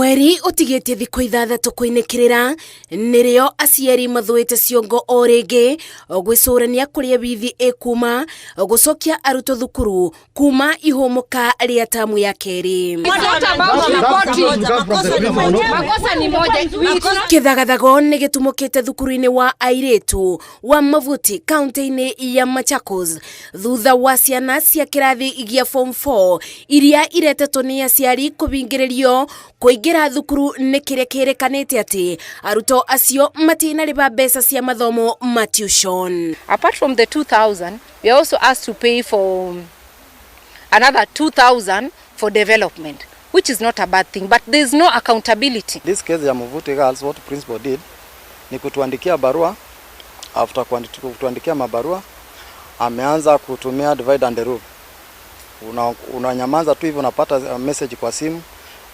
Mweri utigite thikũ ithathatũ kũinĩkĩrĩra nĩrĩo aciari mathũĩte ciongo o rĩngĩ gwĩcũrania kũrĩa bithi ĩkuma gũcokia arutwo thukuru kuma ihũmũka rĩa tamu ya kerĩ. Gĩthagathago nĩ gĩtumũkĩte thukuru-inĩ wa airĩtu wa Mavuti kaunti-inĩ ya Machakos thutha wa ciana cia kĩrathi gĩa form 4 iria iretetwo nĩ aciari kũbingĩrĩrio kũingĩra thukuru nĩ kĩrĩa kĩrĩkanĩte atĩ arutwo acio matinarĩba mbeca cia mathomo ma tuition. Apart from the 2,000, we are also asked to pay for another 2,000 for development, which is not a bad thing, but there is no accountability. This case ya Mavuti girls, what principal did ni kutuandikia barua. After kutuandikia mabarua ameanza kutumia divide and rule. Unanyamaza tu hivyo, unapata message kwa simu,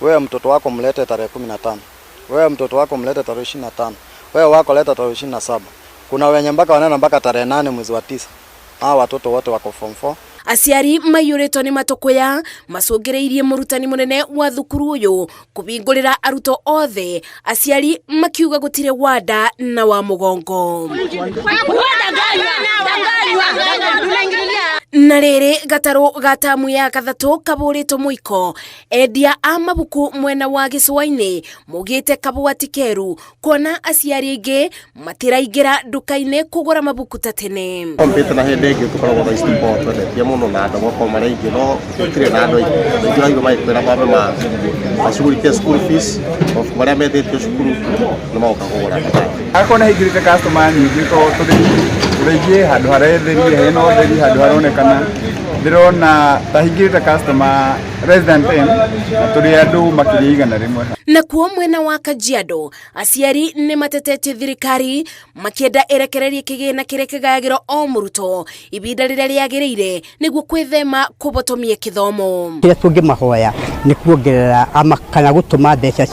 wewe mtoto wako mlete tarehe 15, wewe mtoto wako mlete tarehe 25, wewe wako leta tarehe 27. Kuna wenye mpaka wanaenda mpaka tarehe 8 mwezi wa 9. Hao watoto wote wako form 4. Aciari maiyũrĩtwo nĩ matũkũya macũngĩrĩirie mũrutani mũnene wa thukuru ũyũ kũbingũrĩra arutwo othe, aciari makiuga gũtirĩ wanda na wa mũgongo. Na rĩrĩ gatarũ ga tamu ya gathatũ kabũrĩtwo mũiko, endia a mabuku mwena wa gĩcũa-inĩ mugĩte kabũati keru kuona aciari aingĩ matiraingĩra nduka-inĩ kũgũra mabuku ta tene. Kompyuta na hĩndĩ ĩngĩ tũkoragwo tha ici twendetie mũno na andũ gũkorwo marĩ aingĩ, no tũtirĩ na andũ aingĩ aigua magĩkwĩra mambe macugurĩtie school fees of marĩa metĩtio cukuru nĩ magoka kũgũra. Akorwo nĩ haingĩrĩte customer nyingĩ to tũrĩingĩ handũ haretherie hena ũtheri handũ haronekana ndĩrona tahingĩrĩte customer resident na tũrĩ andũ makĩria 100. Nakuo mwena wa Kajiado aciari nĩ matetetie thirikari makĩenda ĩrekererie kĩgĩna kĩrĩa kĩgayagĩrwo o mũrutwo ibinda rĩrĩa rĩagĩrĩire nĩguo kwĩthema kũbotomia gĩthomo. Kĩrĩa tũngĩmahoya nĩ kuongerera kana gũtũma mbeca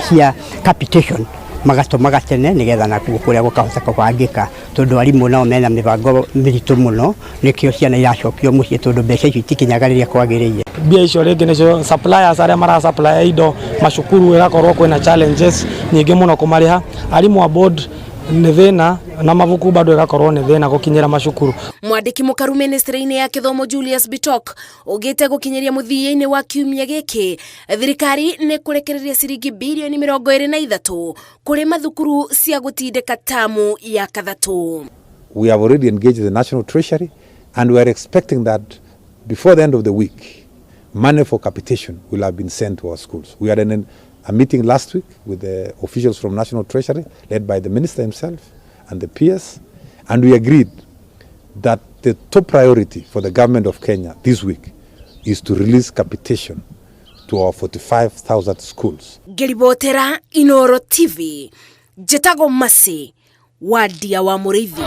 cia capitation magatũmaga tene nĩgetha nakuo kũrĩa gũkahota kũbangĩka, tondũ arimũ nao mena mĩbango mĩritũ mũno, nĩkĩo ciana iracokio mũciĩ tondũ mbeca icio itikinyaga rĩrĩa kwagĩrĩire. Mbia icio rĩngĩ nĩcio suppliers arĩa marasupply indo macukuru ĩgakorwo kwĩna challenges nyingĩ mũno kũmarĩha, arimũ a board nĩ thĩna na mabuku bado ĩgakorwo nĩ thĩna gũkinyĩra macukuru. Mwandĩki mũkaru ministry-inĩ ya gĩthomo Julius Bitok ugĩte gũkinyĩria mũthia-inĩ wa kiumia gĩkĩ thirikari nĩ kũrekereria ciringi bilioni 23 kũrĩ mathukuru cia gũtindĩka tamu ya kathatũ. We have already engaged the National Treasury and we are expecting that before the end of the week money for capitation will have been sent to our schools. We had a meeting last week with the officials from National Treasury led by the minister himself and the peers, and we agreed that the top priority for the government of Kenya this week is to release capitation to our 45,000 schools. Ngĩribotera Inooro TV, Njĩtagwo Masi, Wadia wa Mũrĩithi.